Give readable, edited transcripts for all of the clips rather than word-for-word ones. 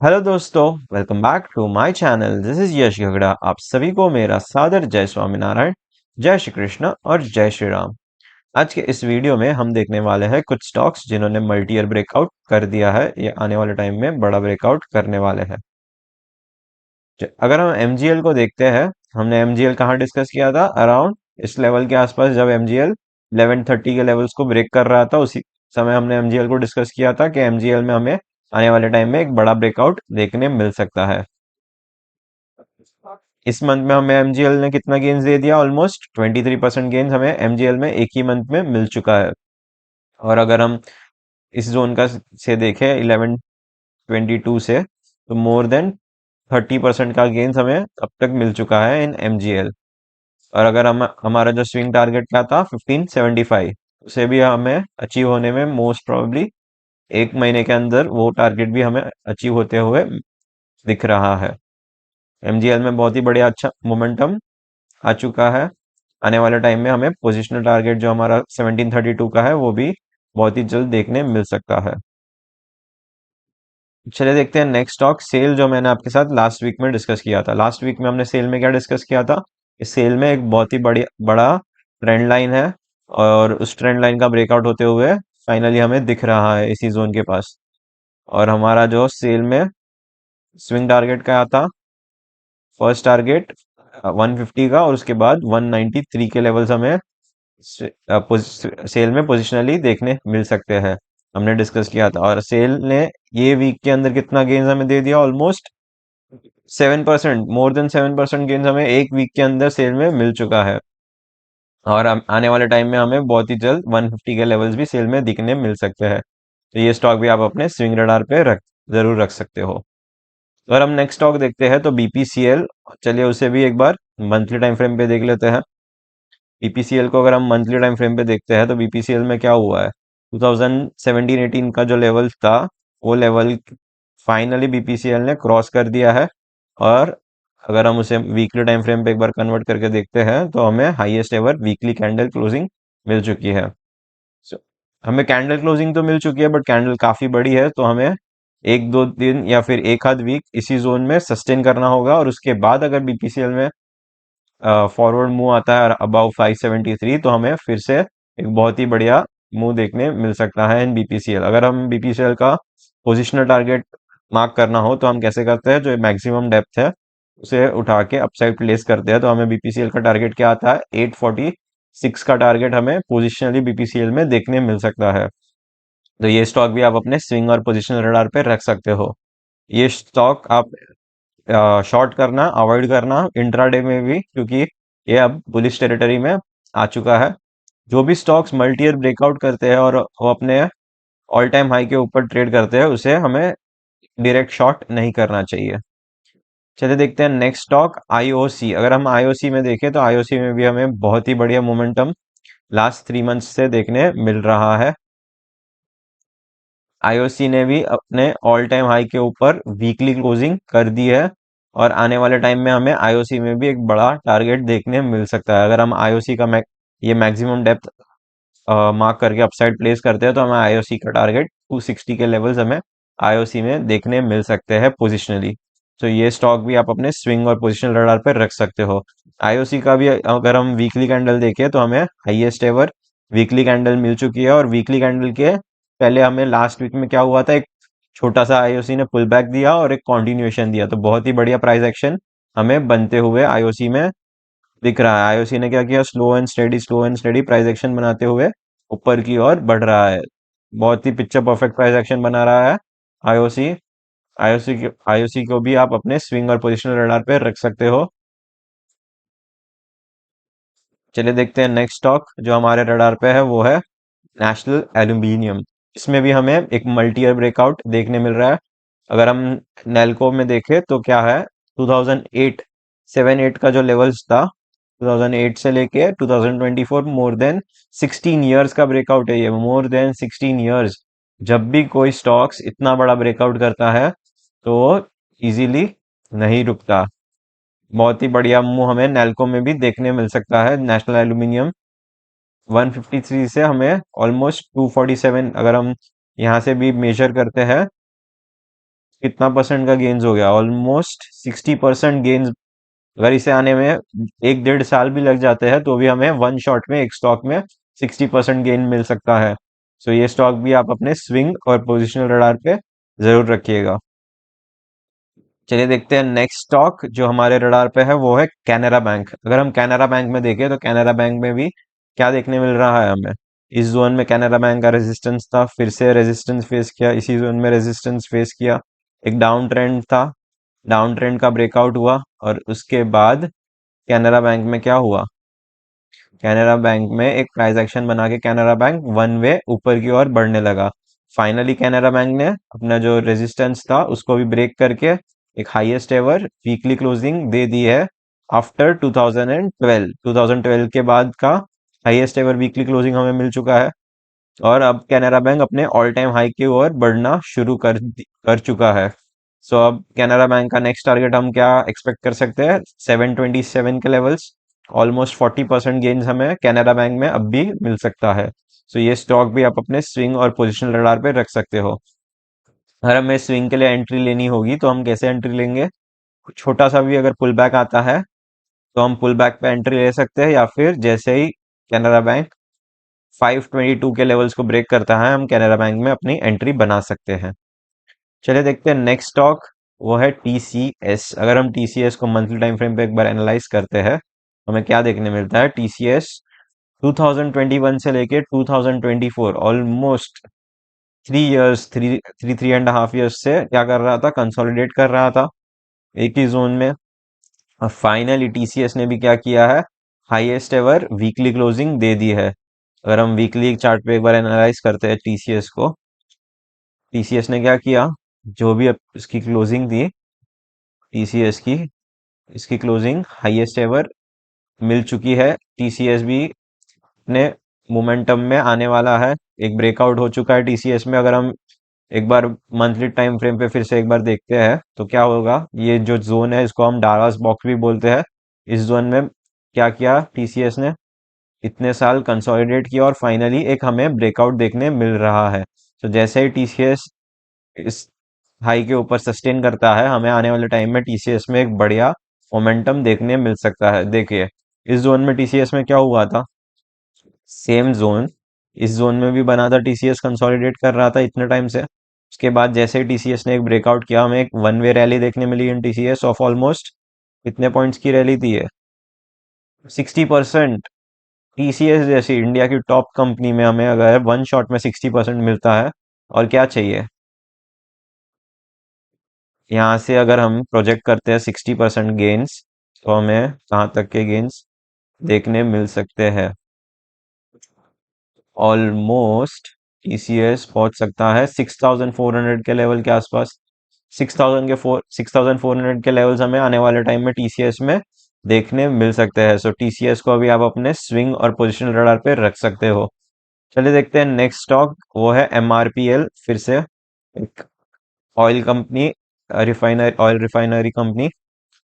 Hello दोस्तों, welcome back to my channel. This is Yash Gagda. आप सभी को मेरा सादर जय स्वामीनारायण, जय श्री कृष्ण और जय श्री राम। आज के इस वीडियो में हम देखने वाले हैं कुछ स्टॉक्स जिन्होंने मल्टी ईयर ब्रेकआउट कर दिया है या आने वाले टाइम में बड़ा ब्रेकआउट करने वाले हैं। अगर हम एमजीएल को देखते हैं, हमने एमजीएल कहाँ डिस्कस किया था? अराउंड इस लेवल के आसपास, जब एमजीएल 1130 के लेवल्स को ब्रेक कर रहा था, उसी समय हमने एमजीएल को डिस्कस किया था कि एमजीएल में हमें आने वाले टाइम में एक बड़ा ब्रेकआउट देखने मिल सकता है। इस मंथ में हमें एमजीएल ने कितना गेन्स दे दिया? ऑलमोस्ट 23% गेन्स हमें एमजीएल में एक ही मंथ में मिल चुका है। और अगर हम इस जोन का से देखें 1122 से, तो मोर देन 30% का गेन्स हमें अब तक मिल चुका है इन एमजीएल। और अगर हम हमारा जो स्विंग टारगेट क्या था 1575, उसे भी हमें अचीव होने में मोस्ट प्रोबेबली एक महीने के अंदर वो टारगेट भी हमें अचीव होते हुए दिख रहा है। एमजीएल में बहुत ही बढ़िया अच्छा मोमेंटम आ चुका है। आने वाले टाइम में हमें पोजिशनल टारगेट जो हमारा 1732 का है, वो भी बहुत ही जल्द देखने मिल सकता है। चलिए देखते हैं नेक्स्ट स्टॉक सेल, जो मैंने आपके साथ लास्ट वीक में डिस्कस किया था। लास्ट वीक में हमने सेल में क्या डिस्कस किया था? इस सेल में एक बहुत ही बड़ा ट्रेंड लाइन है, और उस ट्रेंड लाइन का ब्रेकआउट होते हुए फाइनली हमें दिख रहा है इसी जोन के पास। और हमारा जो सेल में स्विंग टारगेट क्या था? फर्स्ट टारगेट 150 का, और उसके बाद 193 के लेवल्स हमें सेल में पोजिशनली देखने मिल सकते हैं। हमने डिस्कस किया था, और सेल ने ये वीक के अंदर कितना गेन्स हमें दे दिया? ऑलमोस्ट 7%, मोर देन 7% गेन्स हमें एक वीक के अंदर सेल में मिल चुका है। और आने वाले टाइम में हमें बहुत ही जल्द 150 के लेवल्स भी सेल में दिखने मिल सकते हैं। तो ये स्टॉक भी आप अपने स्विंग रडार पे जरूर रख सकते हो। अगर हम नेक्स्ट स्टॉक देखते हैं तो बीपीसीएल। चलिए उसे भी एक बार मंथली टाइम फ्रेम पे देख लेते हैं। बीपीसीएल को अगर हम मंथली टाइम फ्रेम पे देखते हैं, तो बीपीसीएल में क्या हुआ है? 2017-18 का जो लेवल था, वो लेवल फाइनली बीपीसीएल ने क्रॉस कर दिया है। और अगर हम उसे वीकली टाइम फ्रेम पे एक बार कन्वर्ट करके देखते हैं, तो हमें highest ever weekly candle closing मिल चुकी है। So, हमें कैंडल क्लोजिंग तो मिल चुकी है, बट कैंडल काफी बड़ी है, तो हमें एक दो दिन या फिर एक आध वीक इसी जोन में सस्टेन करना होगा। और उसके बाद अगर बीपीसीएल में फॉरवर्ड मूव आता है अबाउ 573, तो हमें फिर से एक बहुत ही बढ़िया मूव देखने मिल सकता है इन बीपीसीएल। अगर हम बीपीसीएल का पोजिशनल टारगेट मार्क करना हो, तो हम कैसे करते हैं? जो मैक्सिमम डेप्थ है उसे उठा के अपसाइड प्लेस करते हैं। तो हमें बीपीसीएल का टारगेट क्या आता है? 846 का टारगेट हमें पोजिशनली बीपीसीएल में देखने मिल सकता है। तो ये स्टॉक भी आप अपने स्विंग और पोजिशनल रडार पे रख सकते हो। ये स्टॉक आप शॉर्ट करना अवॉइड करना इंट्राडे में भी, क्योंकि ये अब बुलिश टेरिटरी में आ चुका है। जो भी स्टॉक्स मल्टी ईयर ब्रेकआउट करते हैं और वो अपने ऑल टाइम हाई के ऊपर ट्रेड करते हैं, उसे हमें डायरेक्ट शॉर्ट नहीं करना चाहिए। चलिए देखते हैं नेक्स्ट स्टॉक आईओसी। अगर हम आईओसी में देखें, तो आईओसी में भी हमें बहुत ही बढ़िया मोमेंटम लास्ट 3 मंथ्स से देखने मिल रहा है। आईओसी ने भी अपने ऑल टाइम हाई के ऊपर वीकली क्लोजिंग कर दी है। और आने वाले टाइम में हमें आईओसी में भी एक बड़ा टारगेट देखने मिल सकता है। अगर हम आईओसी का ये मैक्सिमम डेप्थ मार्क करके अपसाइड प्लेस करते हैं, तो हमें आईओसी का टारगेट 260 के लेवल्स हमें आईओसी में देखने मिल सकते हैं पोजिशनली। तो ये स्टॉक भी आप अपने स्विंग और पोजिशनल रडार पर रख सकते हो। आईओसी का भी अगर हम वीकली कैंडल देखें, तो हमें हाईएस्ट एवर वीकली कैंडल मिल चुकी है। और वीकली कैंडल के पहले हमें लास्ट वीक में क्या हुआ था? एक छोटा सा आईओसी ने पुल बैक दिया और एक कॉन्टिन्यूएशन दिया, तो बहुत ही बढ़िया प्राइस एक्शन हमें बनते हुए आईओसी में दिख रहा है। आईओसी ने क्या किया? Slow and steady price action बनाते हुए ऊपर की ओर बढ़ रहा है। बहुत ही पिक्चर परफेक्ट प्राइस एक्शन बना रहा है आईओसी। आईओसी को भी आप अपने स्विंग और पोजिशनल रडार पे रख सकते हो। चलिए देखते हैं नेक्स्ट स्टॉक जो हमारे रडार पे है, वो है नेशनल एल्यूमिनियम। इसमें भी हमें एक मल्टी ईयर ब्रेकआउट देखने मिल रहा है। अगर हम नेल्को में देखें, तो क्या है? 2008 7-8 का जो लेवल्स था, 2008 से लेके 2024, मोर देन 16 इयर्स का ब्रेकआउट है ये। More than 16 years. जब भी कोई स्टॉक्स इतना बड़ा ब्रेकआउट करता है, तो इजीली नहीं रुकता। बहुत ही बढ़िया मूव हमें नेल्को में भी देखने मिल सकता है। नेशनल एल्यूमिनियम 153 से हमें ऑलमोस्ट 247, अगर हम यहाँ से भी मेजर करते हैं, कितना परसेंट का गेन्स हो गया? Almost 60% gains. अगर इसे आने में 1 डेढ़ साल भी लग जाते हैं तो भी हमें वन शॉट में एक स्टॉक में 60% गेन मिल सकता है। सो ये स्टॉक भी आप अपने स्विंग और पोजिशनल रडार पे जरूर रखिएगा। चलिए देखते हैं नेक्स्ट स्टॉक जो हमारे रडार पे है, वो है कैनरा बैंक। अगर हम कैनरा बैंक में देखें तो कैनरा बैंक में भी क्या देखने मिल रहा है हमें? इस जोन में कैनरा बैंक का रेजिस्टेंस था, फिर से रेजिस्टेंस फेस किया, इसी जोन में रेजिस्टेंस फेस किया, एक डाउन ट्रेंड था, डाउन ट्रेंड का ब्रेकआउट हुआ, और उसके बाद कैनरा बैंक में क्या हुआ? कैनरा बैंक में एक प्राइस एक्शन बना के कैनरा बैंक वन वे ऊपर की ओर बढ़ने लगा। फाइनली कैनरा बैंक ने अपना जो रेजिस्टेंस था उसको भी ब्रेक करके एक हाईएस्ट एवर वीकली क्लोजिंग दे दी है आफ्टर 2012। 2012 के बाद का हाईएस्ट एवर वीकली क्लोजिंग हमें मिल चुका है, और अब कैनरा बैंक अपने ऑल टाइम हाई की ओर बढ़ना शुरू कर चुका है। सो अब कैनरा बैंक का नेक्स्ट टारगेट हम क्या एक्सपेक्ट कर सकते हैं? 727 के लेवल्स। ऑलमोस्ट 40% गेन्स हमें कैनरा बैंक में अब भी मिल सकता है। सो ये स्टॉक भी आप अपने स्विंग और पोजिशनल रडार पे रख सकते हो। अगर हमें स्विंग के लिए एंट्री लेनी होगी तो हम कैसे एंट्री लेंगे? छोटा सा भी अगर पुल बैक आता है तो हम पुल बैक पे एंट्री ले सकते हैं, या फिर जैसे ही कैनरा बैंक 522 के लेवल्स को ब्रेक करता है हम कैनरा बैंक में अपनी एंट्री बना सकते हैं। चलिए देखते हैं नेक्स्ट स्टॉक, वो है टीसीएस। अगर हम टीसीएस को मंथली टाइम फ्रेम पे एक बार एनालाइज करते हैं, हमें क्या देखने मिलता है? टीसीएस 2021 से लेके 2024 almost 3 years, three and half years से क्या कर रहा था? कंसोलिडेट कर रहा था एक ही जोन में। और फाइनली टीसीएस ने भी क्या किया है? हाईएस्ट एवर वीकली क्लोजिंग दे दी है। अगर हम वीकली चार्ट पे एक बार एनालाइज करते हैं टीसीएस को, टीसीएस ने क्या किया? जो भी अब इसकी क्लोजिंग थी टीसीएस की, इसकी क्लोजिंग हाईएस्ट एवर मिल चुकी है। टीसीएस भी अपने मोमेंटम में आने वाला है, एक ब्रेकआउट हो चुका है टीसीएस में। अगर हम एक बार मंथली टाइम फ्रेम पे फिर से एक बार देखते हैं तो क्या होगा? ये जो जोन है इसको हम डार्स बॉक्स भी बोलते हैं। इस जोन में क्या किया टीसीएस ने? इतने साल कंसोलिडेट किया और फाइनली एक हमें ब्रेकआउट देखने मिल रहा है। तो जैसे ही टीसीएस इस हाई के ऊपर सस्टेन करता है, हमें आने वाले टाइम में टीसीएस में एक बढ़िया मोमेंटम देखने मिल सकता है। देखिए इस जोन में टीसीएस में क्या हुआ था? सेम जोन इस जोन में भी बना था, टीसीएस कंसोलिडेट कर रहा था इतने टाइम से। उसके बाद जैसे ही टीसीएस ने एक ब्रेकआउट किया, हमें एक वन वे रैली देखने मिली इन टीसीएस ऑफ ऑलमोस्ट कितने पॉइंट्स की रैली थी ये? 60%। टीसीएस जैसी इंडिया की टॉप कंपनी में हमें अगर वन शॉट में 60% मिलता है, और क्या चाहिए? यहाँ से अगर हम प्रोजेक्ट करते हैं 60% गेन्स, तो हमें कहाँ तक के गेन्स देखने मिल सकते हैं? ऑलमोस्ट टीसीएस पहुंच सकता है 6400 के लेवल के आसपास। 6400 के लेवल्स हमें आने वाले टाइम में टीसीएस में देखने मिल सकते हैं। सो टीसीएस को अभी आप अपने स्विंग और पोजिशनल रडार पे रख सकते हो। चलिए देखते हैं नेक्स्ट स्टॉक, वो है एमआरपीएल। फिर से एक oil company, refiner oil refinery company.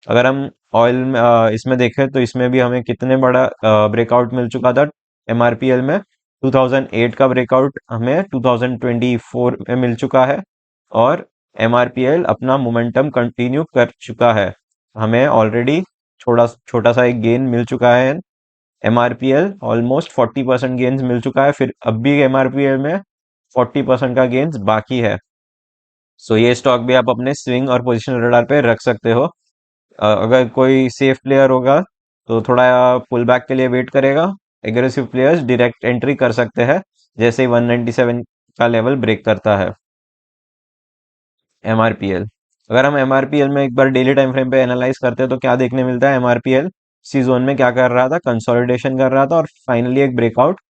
अगर हम ऑयल में इसमें देखें तो इसमें भी हमें कितने बड़ा ब्रेकआउट मिल चुका था एमआरपीएल में? 2008 का ब्रेकआउट हमें 2024 में मिल चुका है, और एमआरपीएल अपना मोमेंटम कंटिन्यू कर चुका है। हमें ऑलरेडी छोटा छोटा सा एक गेन मिल चुका है। एमआरपीएल ऑलमोस्ट 40% गेन्स मिल चुका है, फिर अब भी एमआरपीएल में 40% का गेन्स बाकी है। सो ये स्टॉक भी आप अपने स्विंग और पोजिशनल रडार पे रख सकते हो। अगर कोई सेफ प्लेयर होगा तो थोड़ा पुल बैक के लिए वेट करेगा। एग्रेसिव प्लेयर्स डायरेक्ट एंट्री कर सकते हैं जैसे ही 197 का लेवल ब्रेक करता है एमआरपीएल। अगर हम एमआरपीएल में एक बार डेली टाइम फ्रेम पे एनालाइज करते हैं तो क्या देखने मिलता है? एमआरपीएल सी जोन में क्या कर रहा था? कंसोलिडेशन कर रहा था, और फाइनली एक ब्रेकआउट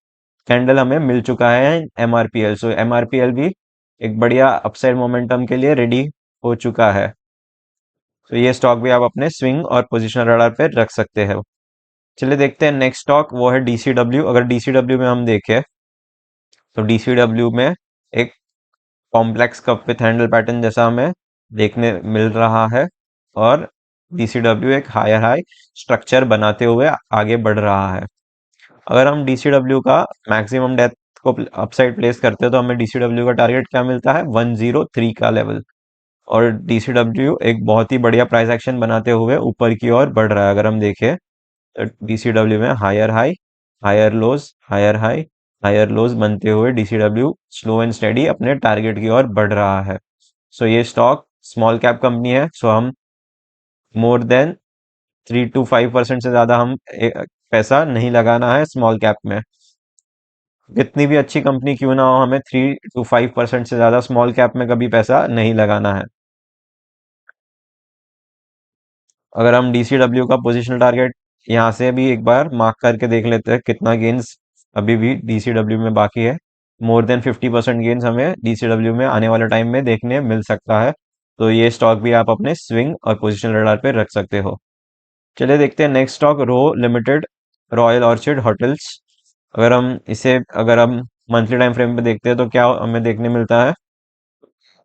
कैंडल हमें मिल चुका है एमआरपीएल। सो एमआरपीएल भी एक बढ़िया अपसाइड मोमेंटम के लिए रेडी हो चुका है। तो ये स्टॉक भी आप अपने स्विंग और पोजिशनल रडार पे रख सकते हैं। चलिए देखते हैं नेक्स्ट स्टॉक, वो है डीसीडब्ल्यू। अगर डीसीडब्ल्यू में हम देखें तो डीसीडब्ल्यू में एक complex cup with handle pattern जैसा हमें देखने मिल रहा है, और डीसीडब्ल्यू एक हायर हाई स्ट्रक्चर बनाते हुए आगे बढ़ रहा है। अगर हम डीसीडब्ल्यू का मैक्सिमम डेप्थ को अपसाइड प्लेस करते हैं तो हमें डीसीडब्ल्यू का टारगेट क्या मिलता है? 103 का लेवल। और डीसीडब्ल्यू एक बहुत ही बढ़िया प्राइस एक्शन बनाते हुए ऊपर की ओर बढ़ रहा है। अगर हम देखें तो डीसीडब्ल्यू में higher high, higher lows, higher high, higher lows बनते हुए डीसीडब्ल्यू स्लो एंड स्टेडी अपने टारगेट की ओर बढ़ रहा है। सो ये स्टॉक स्मॉल कैप कंपनी है, सो हम मोर देन 3 to 5% से ज्यादा हम पैसा नहीं लगाना है स्मॉल कैप में। कितनी भी अच्छी कंपनी क्यों ना हो, हमें 3 to 5% से ज्यादा स्मॉल कैप में कभी पैसा नहीं लगाना है। अगर हम डीसीडब्ल्यू का पोजिशनल टारगेट यहाँ से भी एक बार मार्क करके देख लेते हैं कितना गेन्स अभी भी डीसीडब्ल्यू में बाकी है। मोर देन 50% गेन्स हमें डीसीडब्ल्यू में आने वाले टाइम में देखने मिल सकता है। तो ये स्टॉक भी आप अपने स्विंग और पोजिशनल रडार पे रख सकते हो। चलिए देखते हैं नेक्स्ट स्टॉक, रो लिमिटेड, रॉयल ऑर्चिड होटल्स। अगर हम मंथली टाइम फ्रेम पे देखते हैं तो क्या हमें देखने मिलता है,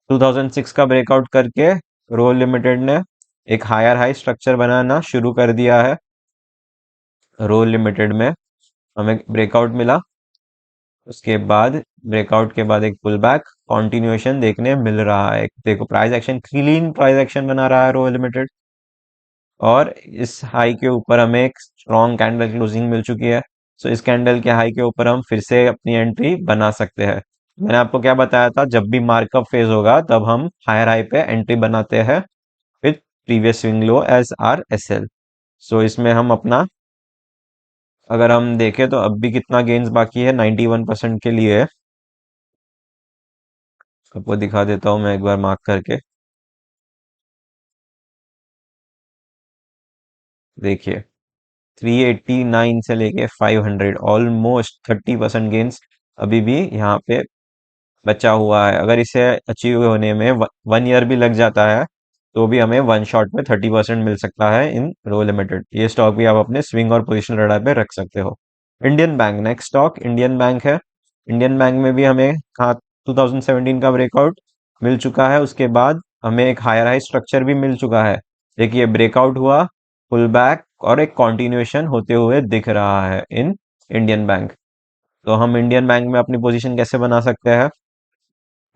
2006 का ब्रेकआउट करके रो लिमिटेड ने एक हायर हाई स्ट्रक्चर बनाना शुरू कर दिया है। रो लिमिटेड में हमें ब्रेकआउट मिला, उसके बाद ब्रेकआउट के बाद एक पुल बैक कॉन्टिन्यूएशन देखने मिल रहा है। देखो price action, clean price action बना रहा है रो लिमिटेड, और इस हाई के ऊपर हमें एक स्ट्रॉन्ग कैंडल क्लोजिंग मिल चुकी है। सो इस कैंडल के हाई के ऊपर हम फिर से अपनी एंट्री बना सकते हैं। मैंने आपको क्या बताया था, जब भी मार्कअप फेज होगा तब हम हायर हाई पे एंट्री बनाते हैं with previous swing low as R S L. So इसमें हम अपना, अगर हम देखें तो अब भी कितना गेन्स बाकी है, 91% के लिए है। आपको दिखा देता हूँ मैं एक बार मार्क करके। देखिए 389 से लेके 500, ऑलमोस्ट 30% गेन्स अभी भी यहाँ पे बचा हुआ है। अगर इसे अचीव होने में 1 ईयर भी लग जाता है तो भी हमें वन शॉट में 30% मिल सकता है इन रो लिमिटेड। ये स्टॉक भी आप अपने स्विंग और पोजिशनल रडार पे रख सकते हो। Indian bank, next stock Indian bank है। इंडियन बैंक में भी हमें कहा 2017 का ब्रेकआउट मिल चुका है, उसके बाद हमें एक हायर हाई स्ट्रक्चर भी मिल चुका है। देखिए ब्रेकआउट हुआ, पुल बैक और एक कॉन्टिन्यूएशन होते हुए दिख रहा है इन इंडियन बैंक। तो हम इंडियन बैंक में अपनी पोजीशन कैसे बना सकते हैं,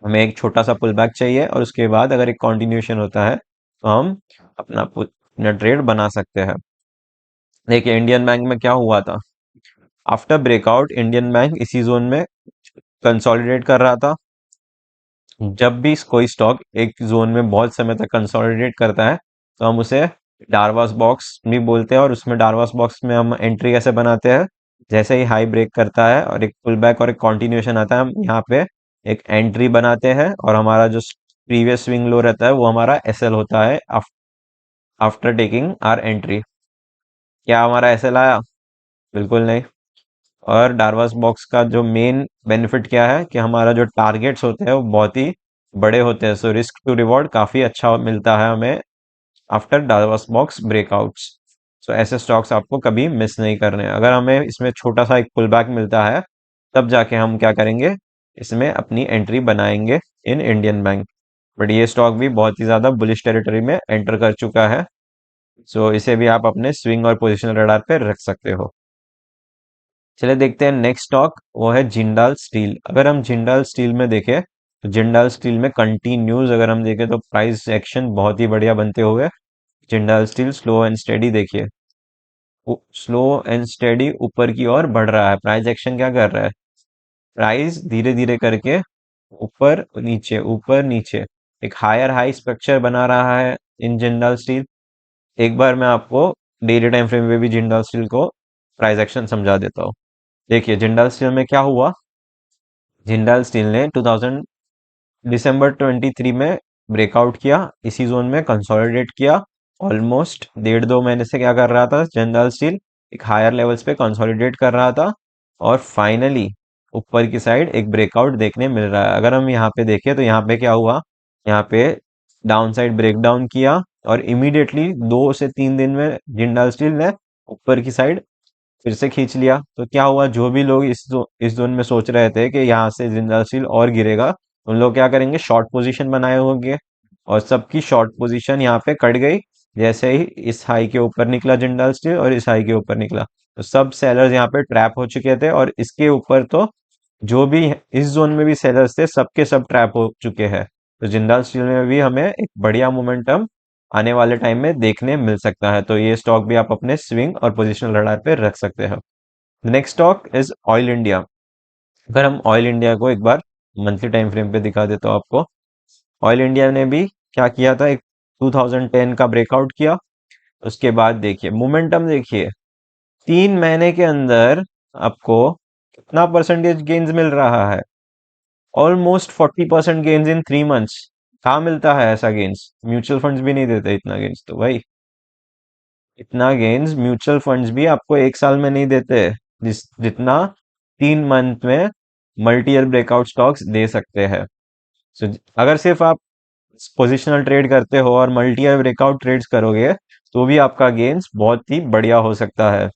हमें एक छोटा सा पुल बैक चाहिए और उसके बाद अगर एक कॉन्टिन्यूएशन होता है तो हम अपना ट्रेड बना सकते हैं। देखिए इंडियन बैंक में क्या हुआ था, आफ्टर ब्रेकआउट इंडियन बैंक इसी जोन में कंसोलिडेट कर रहा था। जब भी कोई स्टॉक एक जोन में बहुत समय तक कंसोलिडेट करता है तो हम उसे डार्वास बॉक्स भी बोलते हैं, और उसमें डार्वास बॉक्स में हम एंट्री कैसे बनाते हैं, जैसे ही हाई ब्रेक करता है और एक पुल बैक और एक कॉन्टिन्यूएशन आता है, हम यहाँ पे एक एंट्री बनाते हैं और हमारा जो प्रीवियस स्विंग लो रहता है वो हमारा एसएल होता है आफ्टर टेकिंग आर एंट्री। क्या हमारा एसएल आया? बिल्कुल नहीं। और डार्वास बॉक्स का जो मेन बेनिफिट क्या है कि हमारा जो टारगेट्स होते हैं वो बहुत ही बड़े होते हैं, सो रिस्क टू रिवॉर्ड काफी अच्छा मिलता है हमें आफ्टर डार्वास बॉक्स ब्रेकआउट्स। सो ऐसे स्टॉक्स आपको कभी मिस नहीं करने हैं। अगर हमें इसमें छोटा सा एक पुल बैक मिलता है तब जाके हम क्या करेंगे, इसमें अपनी एंट्री बनाएंगे इन इंडियन बैंक। बट ये स्टॉक भी बहुत ही ज्यादा बुलिश टेरिटरी में एंटर कर चुका है, सो इसे भी आप अपने स्विंग और पोजिशनल रडार पे रख सकते हो। चलिए देखते हैं नेक्स्ट स्टॉक, वो है जिंदाल स्टील। अगर हम जिंदाल स्टील में देखें तो जिंदाल स्टील में कंटिन्यूज अगर हम देखें तो प्राइस एक्शन बहुत ही बढ़िया बनते हुए Jindal steel slow and steady, देखिए स्लो एंड स्टेडी ऊपर की ओर बढ़ रहा है। प्राइस एक्शन क्या कर रहा है, प्राइस धीरे धीरे करके ऊपर नीचे एक हायर हाई स्ट्रक्चर बना रहा है इन जिंदाल स्टील। एक बार मैं आपको डेली टाइम फ्रेम में भी जिंदाल स्टील को प्राइस एक्शन समझा देता हूँ। देखिए जिंदाल स्टील में क्या हुआ, जिंदाल स्टील ने 2000 दिसंबर 23 में ब्रेकआउट किया, इसी जोन में कंसोलिडेट किया। ऑलमोस्ट 1.5 2 महीने से क्या कर रहा था जिंदाल स्टील, एक हायर लेवल्स पे कंसोलिडेट कर रहा था, और फाइनली ऊपर की साइड एक ब्रेकआउट देखने मिल रहा है। अगर हम यहाँ पे देखें तो यहाँ पे क्या हुआ, यहाँ पे डाउन साइड ब्रेकडाउन किया और इमीडिएटली 2 से 3 दिन में जिंदाल स्टील ने ऊपर की साइड फिर से खींच लिया। तो क्या हुआ, जो भी लोग इस जोन में सोच रहे थे कि यहाँ से जिंदाल स्टील और गिरेगा, उन लोग क्या करेंगे, शॉर्ट पोजीशन बनाए होंगे, और सबकी शॉर्ट पोजीशन यहाँ पे कट गई जैसे ही इस हाई के ऊपर निकला जिंदाल स्टील और इस हाई के ऊपर निकला। तो सब सेलर्स यहाँ पे ट्रैप हो चुके थे, और इसके ऊपर तो जो भी इस जोन में भी सेलर्स थे सबके सब ट्रैप हो चुके हैं। तो जिंदाल स्टील में भी हमें एक बढ़िया मोमेंटम आने वाले टाइम में देखने मिल सकता है, तो ये स्टॉक भी आप अपने स्विंग और पोजिशनल रडार पे रख सकते हो। Next stock is oil India. अगर हम ऑयल इंडिया को एक बार मंथली टाइम फ्रेम पे दिखा देता हूँ आपको, ऑयल इंडिया ने भी क्या किया था, एक 2010 का ब्रेकआउट किया। उसके बाद देखिए मोमेंटम, देखिए 3 महीने के अंदर आपको कितना परसेंटेज गेन्स मिल रहा है, ऑलमोस्ट 40% गेन्स इन 3 मंथ्स। कहाँ मिलता है ऐसा गेन्स, म्यूचुअल फंड्स भी नहीं देते इतना गेन्स, तो भाई इतना गेन्स म्यूचुअल फंड्स भी आपको एक साल में नहीं देते, जितना 3 मंथ में मल्टी ईयर ब्रेकआउट स्टॉक्स दे सकते हैं। सो अगर सिर्फ आप पोजिशनल ट्रेड करते हो और मल्टी ईयर ब्रेकआउट ट्रेड्स करोगे तो भी आपका गेन्स बहुत ही बढ़िया हो सकता है।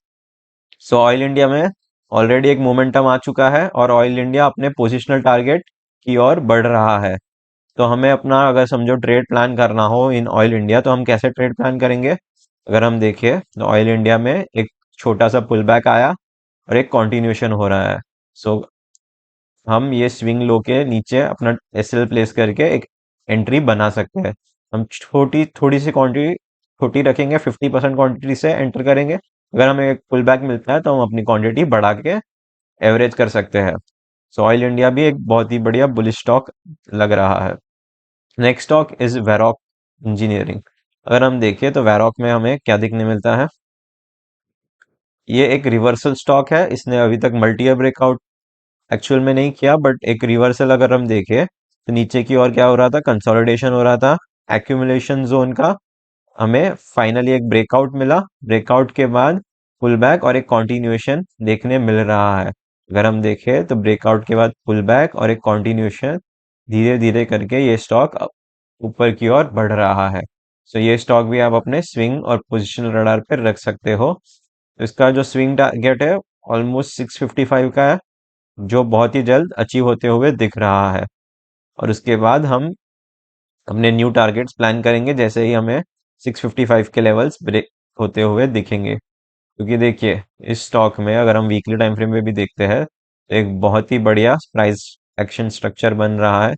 सो ऑयल इंडिया में ऑलरेडी एक मोमेंटम आ चुका है और ऑयल इंडिया अपने पोजिशनल टारगेट की ओर बढ़ रहा है। तो हमें अपना अगर समझो ट्रेड प्लान करना हो इन ऑयल इंडिया, तो हम कैसे ट्रेड प्लान करेंगे? अगर हम देखें तो ऑयल इंडिया में एक छोटा सा पुल बैक आया और एक कंटिन्यूएशन हो रहा है। सो हम ये स्विंग लो के नीचे अपना एसएल प्लेस करके एक एंट्री बना सकते हैं। हम छोटी थोड़ी सी क्वांटिटी छोटी रखेंगे, 50% क्वांटिटी से एंटर करेंगे। अगर हमें एक पुल बैक मिलता है तो हम अपनी क्वांटिटी बढ़ा के एवरेज कर सकते हैं। सो ऑयल इंडिया भी एक बहुत ही बढ़िया बुलिश स्टॉक लग रहा है। Next stock is Varroc engineering. अगर हम देखें तो वैरॉक में हमें क्या दिखने मिलता है, ये एक रिवर्सल स्टॉक है। इसने अभी तक मल्टी ब्रेकआउट एक्चुअल में नहीं किया, बट एक रिवर्सल अगर हम देखें तो नीचे की ओर क्या हो रहा था, कंसोलिडेशन हो रहा था एक्यूमुलेशन जोन का। हमें फाइनली एक ब्रेकआउट मिला, ब्रेकआउट के बाद पुल बैक और एक कॉन्टिन्यूएशन देखने मिल रहा है। अगर हम देखें तो ब्रेकआउट के बाद पुल बैक और एक कॉन्टिन्यूएशन, धीरे धीरे करके ये स्टॉक ऊपर की ओर बढ़ रहा है। सो ये स्टॉक भी आप अपने स्विंग और पोजिशनल रडार पर रख सकते हो। तो इसका जो स्विंग टारगेट है ऑलमोस्ट 655 का है, जो बहुत ही जल्द अचीव होते हुए दिख रहा है। और उसके बाद हम अपने न्यू टारगेट्स प्लान करेंगे जैसे ही हमें 655 के लेवल्स ब्रेक होते हुए दिखेंगे। क्योंकि देखिए इस स्टॉक में अगर हम वीकली टाइम फ्रेम में भी देखते हैं तो एक बहुत ही बढ़िया प्राइस एक्शन स्ट्रक्चर बन रहा है।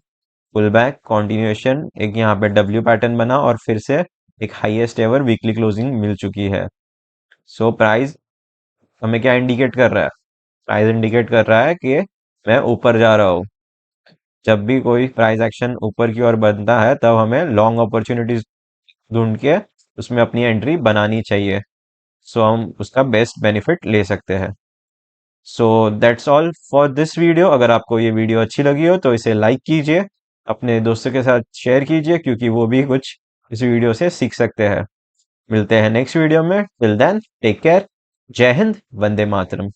पुल बैक कॉन्टिन्यूएशन, एक यहाँ पे डब्ल्यू पैटर्न बना और फिर से एक हाईएस्ट एवर वीकली क्लोजिंग मिल चुकी है। सो प्राइस हमें क्या इंडिकेट कर रहा है, प्राइस इंडिकेट कर रहा है कि मैं ऊपर जा रहा हूँ। जब भी कोई प्राइस एक्शन ऊपर की ओर बनता है तब हमें लॉन्ग अपॉर्चुनिटीज ढूंढ के उसमें अपनी एंट्री बनानी चाहिए, सो हम उसका बेस्ट बेनिफिट ले सकते हैं। So that's all for this video. अगर आपको ये वीडियो अच्छी लगी हो तो इसे लाइक कीजिए, अपने दोस्तों के साथ शेयर कीजिए क्योंकि वो भी कुछ इस वीडियो से सीख सकते हैं। मिलते हैं नेक्स्ट वीडियो में, टिल देन टेक केयर, जय हिंद, वंदे मातरम।